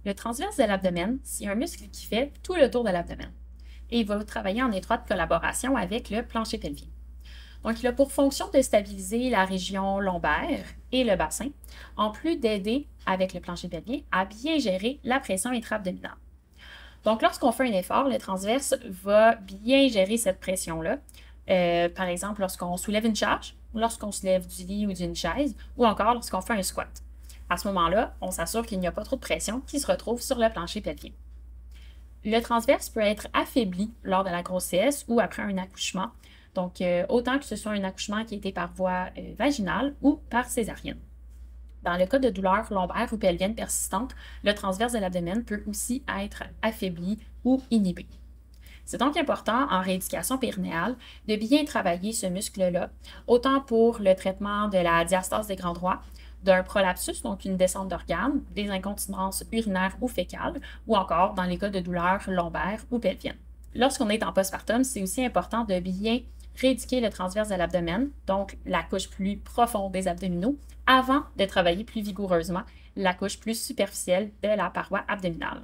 Le transverse de l'abdomen, c'est un muscle qui fait tout le tour de l'abdomen et il va travailler en étroite collaboration avec le plancher pelvien. Donc, il a pour fonction de stabiliser la région lombaire et le bassin, en plus d'aider avec le plancher pelvien à bien gérer la pression intra-abdominale. Donc, lorsqu'on fait un effort, le transverse va bien gérer cette pression-là. Par exemple, lorsqu'on soulève une charge, lorsqu'on se lève du lit ou d'une chaise, ou encore lorsqu'on fait un squat. À ce moment-là, on s'assure qu'il n'y a pas trop de pression qui se retrouve sur le plancher pelvien. Le transverse peut être affaibli lors de la grossesse ou après un accouchement, donc autant que ce soit un accouchement qui a été par voie vaginale ou par césarienne. Dans le cas de douleurs lombaires ou pelviennes persistantes, le transverse de l'abdomen peut aussi être affaibli ou inhibé. C'est donc important en rééducation périnéale de bien travailler ce muscle-là, autant pour le traitement de la diastase des grands droits, d'un prolapsus, donc une descente d'organes, des incontinences urinaires ou fécales, ou encore dans les cas de douleurs lombaires ou pelviennes. Lorsqu'on est en postpartum, c'est aussi important de bien rééduquer le transverse de l'abdomen, donc la couche plus profonde des abdominaux, avant de travailler plus vigoureusement la couche plus superficielle de la paroi abdominale.